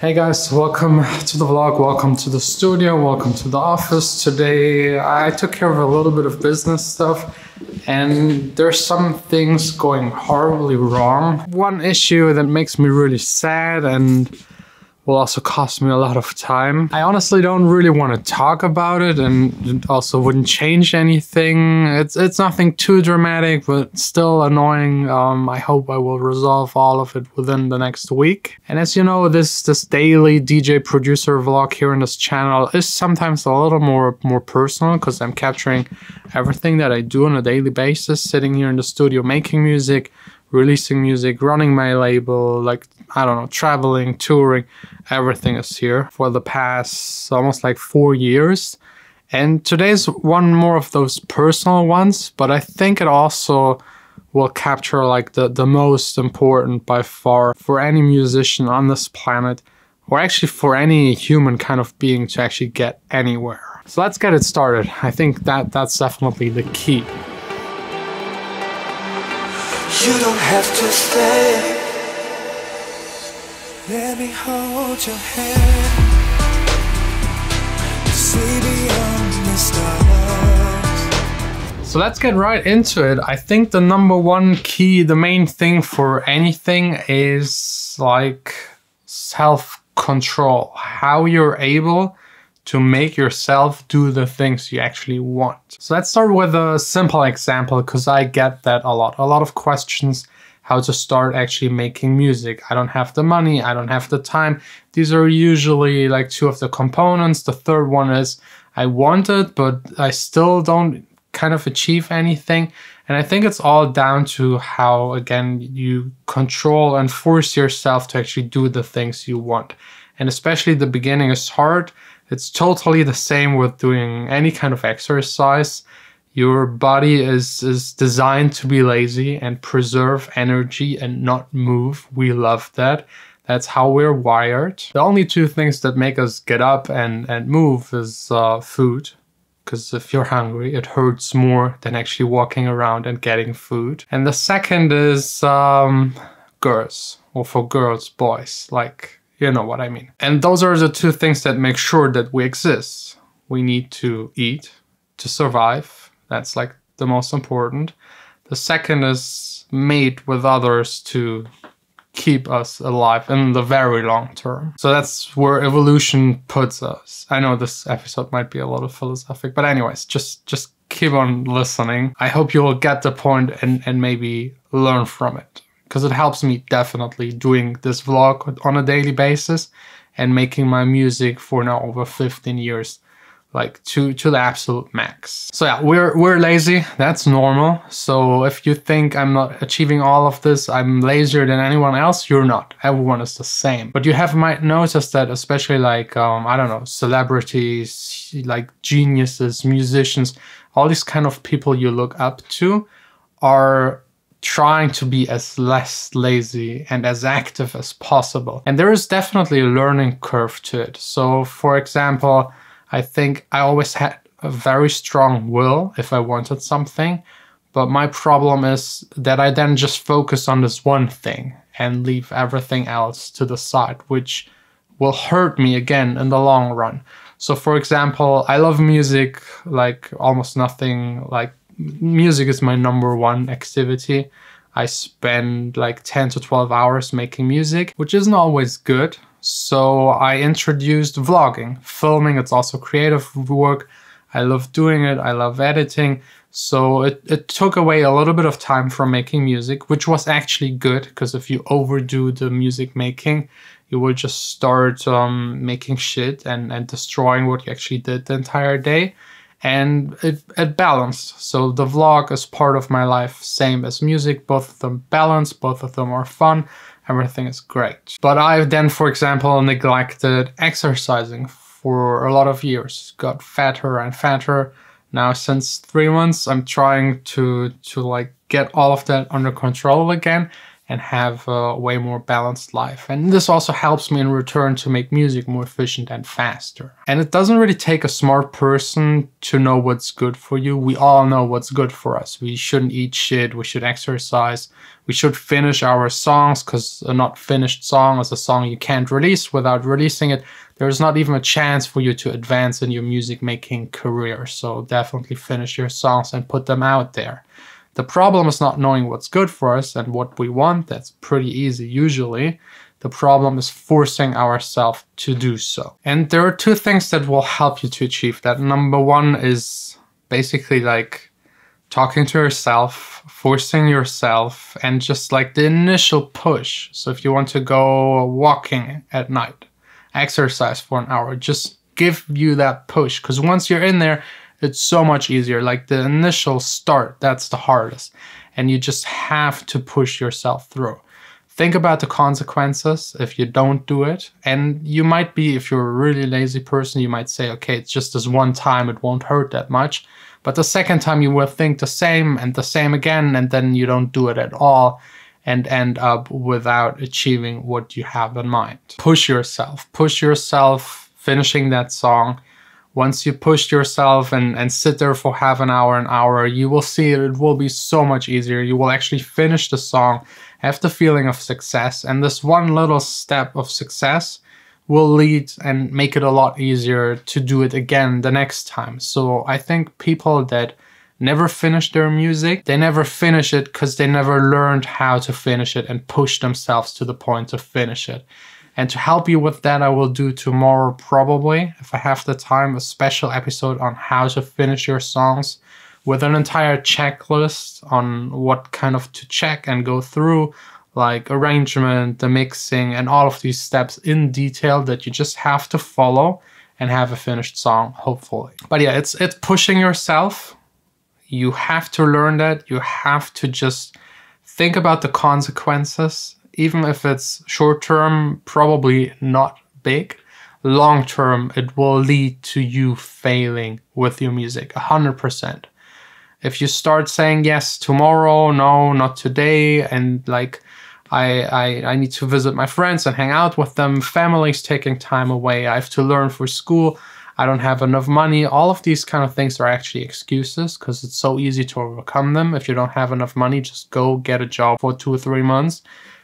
Hey guys, welcome to the vlog, welcome to the studio, welcome to the office. Today I took care of a little bit of business stuff and there's some things going horribly wrong. One issue that makes me really sad and will also cost me a lot of time. I honestly don't really want to talk about it, and it also wouldn't change anything. It's nothing too dramatic, but still annoying. I hope I will resolve all of it within the next week. And as you know, this daily DJ producer vlog here on this channel is sometimes a little more personal, because I'm capturing everything that I do on a daily basis, sitting here in the studio making music, releasing music, running my label, like, I don't know, traveling, touring, everything is here for the past almost like 4 years. And today's one more of those personal ones, but I think it also will capture like the most important by far for any musician on this planet, or actually for any human kind of being to actually get anywhere. So let's get it started. I think that's definitely the key. You don't have to stay. Let me hold your hand. See beyond the stars. So let's get right into it. I think the number one key, the main thing for anything is like self-control. How you're able to make yourself do the things you actually want. So let's start with a simple example, because I get that a lot. A lot of questions, how to start actually making music. I don't have the money, I don't have the time. These are usually like two of the components. The third one is I want it, but I still don't kind of achieve anything. And I think it's all down to how, again, you control and force yourself to actually do the things you want. And especially the beginning is hard. It's totally the same with doing any kind of exercise. Your body is designed to be lazy and preserve energy and not move. We love that. That's how we're wired. The only two things that make us get up and move is food. Because if you're hungry, it hurts more than actually walking around and getting food. And the second is girls, or for girls, boys, like, you know what I mean. And those are the two things that make sure that we exist. We need to eat to survive. That's like the most important. The second is mate with others to keep us alive in the very long term. So that's where evolution puts us. I know this episode might be a little philosophic, but anyways, just keep on listening. I hope you will get the point and maybe learn from it, because it helps me definitely doing this vlog on a daily basis and making my music for now over 15 years, like to the absolute max. So yeah, we're lazy, that's normal. So if you think I'm not achieving all of this, I'm lazier than anyone else, you're not. Everyone is the same. But you might notice that, especially like, I don't know, celebrities, like geniuses, musicians, all these kind of people you look up to are trying to be as less lazy and as active as possible. And there is definitely a learning curve to it. So for example, I think I always had a very strong will if I wanted something, but my problem is that I then just focus on this one thing and leave everything else to the side, which will hurt me again in the long run. So for example, I love music like almost nothing. Like, music is my number one activity. I spend like 10 to 12 hours making music, which isn't always good. So I introduced vlogging, filming. It's also creative work. I love doing it. I love editing. So it took away a little bit of time from making music, which was actually good, because if you overdo the music making, you will just start making shit and destroying what you actually did the entire day. And it balanced. So the vlog is part of my life, same as music. Both of them balance, both of them are fun. Everything is great. But I then, for example, neglected exercising for a lot of years. Got fatter and fatter. Now since 3 months, I'm trying to like get all of that under control again. and have a way more balanced life. And this also helps me in return to make music more efficient and faster. And it doesn't really take a smart person to know what's good for you. We all know what's good for us. We shouldn't eat shit, we should exercise, we should finish our songs, because a not finished song is a song you can't release. Without releasing it, there's not even a chance for you to advance in your music making career. So definitely finish your songs and put them out there. The problem is not knowing what's good for us and what we want. That's pretty easy usually. The problem is forcing ourselves to do so. And there are two things that will help you to achieve that. Number one is basically like talking to yourself, forcing yourself, and just like the initial push. So if you want to go walking at night, exercise for an hour, just give you that push. Because once you're in there, it's so much easier. Like the initial start, that's the hardest. And you just have to push yourself through. Think about the consequences if you don't do it. And you might be, if you're a really lazy person, you might say, okay, it's just this one time, it won't hurt that much. But the second time you will think the same and the same again, and then you don't do it at all and end up without achieving what you have in mind. Push yourself, finishing that song. Once you push yourself and sit there for half an hour, you will see it will be so much easier. You will actually finish the song, have the feeling of success, and this one little step of success will lead and make it a lot easier to do it again the next time. So I think people that never finish their music, they never finish it because they never learned how to finish it and push themselves to the point to finish it. And to help you with that, I will do tomorrow probably, if I have the time, a special episode on how to finish your songs with an entire checklist on what kind of to check and go through, like arrangement, the mixing, and all of these steps in detail that you just have to follow and have a finished song, hopefully. But yeah, it's pushing yourself. You have to learn that. You have to just think about the consequences. Even if it's short term, probably not big. Long term, it will lead to you failing with your music, 100%. If you start saying yes tomorrow, no, not today, and like I need to visit my friends and hang out with them, family's taking time away, I have to learn for school, I don't have enough money, all of these kind of things are actually excuses because it's so easy to overcome them. If you don't have enough money, just go get a job for 2 or 3 months.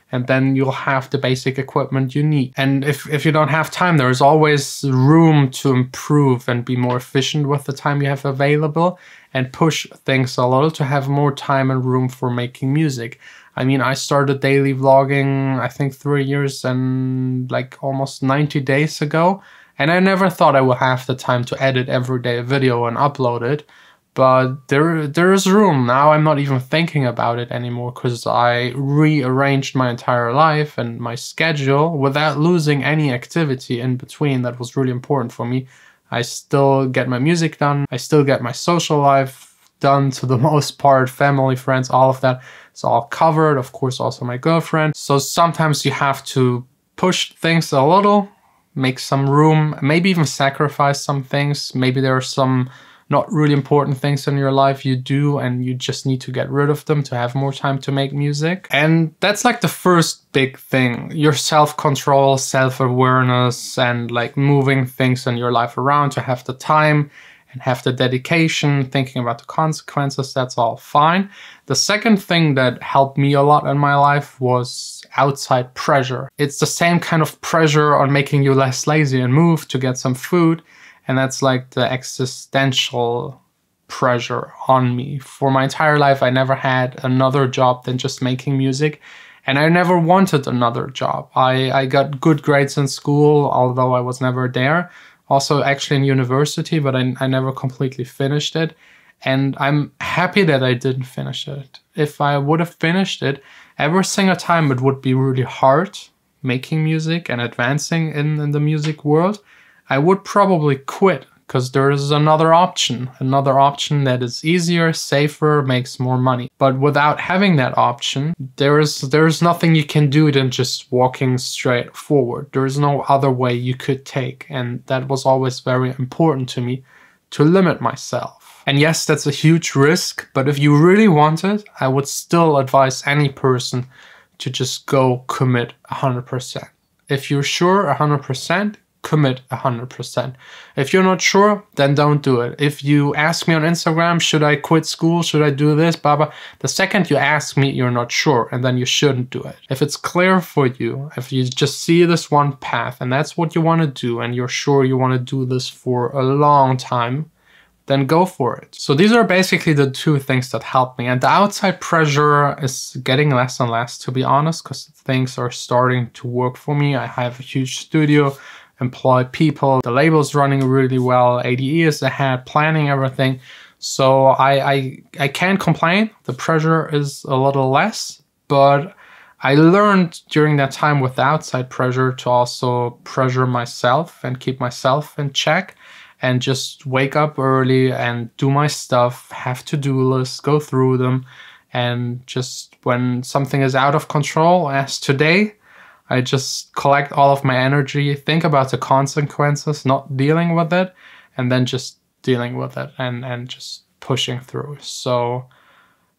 And then you'll have the basic equipment you need. And if you don't have time, there's always room to improve and be more efficient with the time you have available and push things a little to have more time and room for making music. I mean, I started daily vlogging, I think 3 years and like almost 90 days ago. And I never thought I would have the time to edit every day a video and upload it. But there is room. Now I'm not even thinking about it anymore because I rearranged my entire life and my schedule without losing any activity in between. That was really important for me. I still get my music done. I still get my social life done to the most part. Family, friends, all of that. It's all covered. Of course, also my girlfriend. So sometimes you have to push things a little, make some room, maybe even sacrifice some things. Maybe there are some not really important things in your life you do and you just need to get rid of them to have more time to make music. And that's like the first big thing. Your self-control, self-awareness, and like moving things in your life around to have the time and have the dedication, thinking about the consequences, that's all fine. The second thing that helped me a lot in my life was outside pressure. It's the same kind of pressure on making you less lazy and move to get some food. And that's like the existential pressure on me. For my entire life, I never had another job than just making music. And I never wanted another job. I got good grades in school, although I was never there. Also actually in university, but I never completely finished it. And I'm happy that I didn't finish it. If I would have finished it, every single time it would be really hard making music and advancing in the music world. I would probably quit because there is another option that is easier, safer, makes more money. But without having that option, there is nothing you can do than just walking straight forward. There is no other way you could take. And that was always very important to me, to limit myself. And yes, that's a huge risk, but if you really want it, I would still advise any person to just go commit 100%. If you're sure 100%, commit 100%. If you're not sure, then don't do it. If you ask me on Instagram, should I quit school? Should I do this? Blah, blah. The second you ask me, you're not sure, and then you shouldn't do it. If it's clear for you, if you just see this one path and that's what you want to do, and you're sure you want to do this for a long time, then go for it. So these are basically the two things that help me. And the outside pressure is getting less and less, to be honest, because things are starting to work for me. I have a huge studio, employ people, the label's running really well, ADE is ahead, planning everything. So I can't complain. The pressure is a little less, but I learned during that time with the outside pressure to also pressure myself and keep myself in check and just wake up early and do my stuff, have to-do lists, go through them, and just when something is out of control, as today, I just collect all of my energy, think about the consequences, not dealing with it, and then just dealing with it and just pushing through. So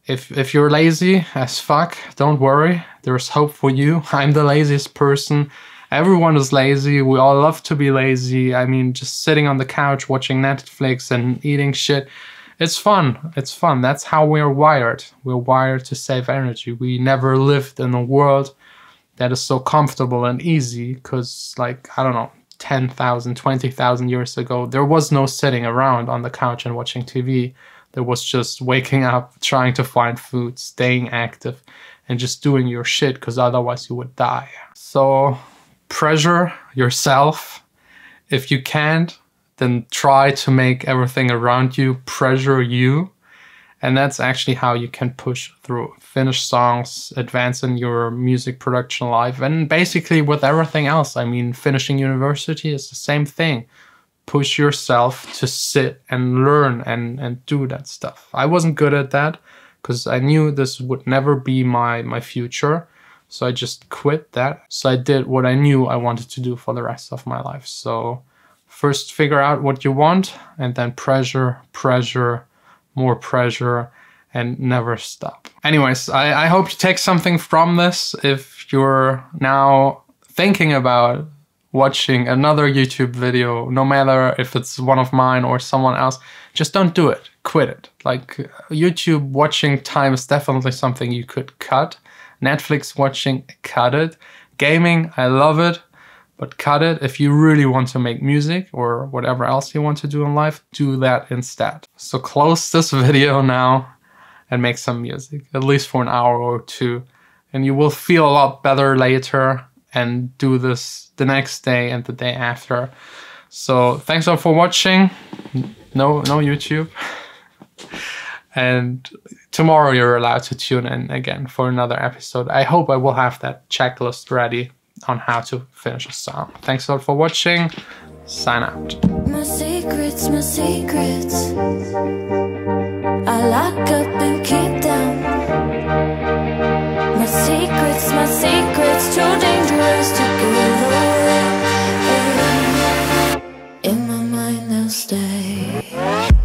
if you're lazy as fuck, don't worry. There's hope for you. I'm the laziest person. Everyone is lazy. We all love to be lazy. I mean, just sitting on the couch watching Netflix and eating shit. It's fun. It's fun. That's how we're wired. We're wired to save energy. We never lived in a world that is so comfortable and easy because, like, I don't know, 10,000, 20,000 years ago, there was no sitting around on the couch and watching TV. There was just waking up, trying to find food, staying active, and just doing your shit because otherwise you would die. So pressure yourself. If you can't, then try to make everything around you pressure you. And that's actually how you can push through, finish songs, advance in your music production life, and basically with everything else. I mean, finishing university is the same thing. Push yourself to sit and learn and do that stuff. I wasn't good at that because I knew this would never be my future. So I just quit that. So I did what I knew I wanted to do for the rest of my life. So first figure out what you want and then pressure, more pressure, and never stop. Anyways, I hope you take something from this. If you're now thinking about watching another YouTube video, no matter if it's one of mine or someone else, just don't do it. Quit it. Like, YouTube watching time is definitely something you could cut. Netflix watching, cut it. Gaming, I love it, but cut it. If you really want to make music or whatever else you want to do in life, do that instead. So close this video now and make some music, at least for an hour or two. And you will feel a lot better later and do this the next day and the day after. So thanks all for watching. No YouTube. And tomorrow you're allowed to tune in again for another episode. I hope I will have that checklist ready on how to finish a song. Thanks a lot for watching. Sign out. My secrets, I lock up and keep them. My secrets, too dangerous to give away. In my mind they'll stay.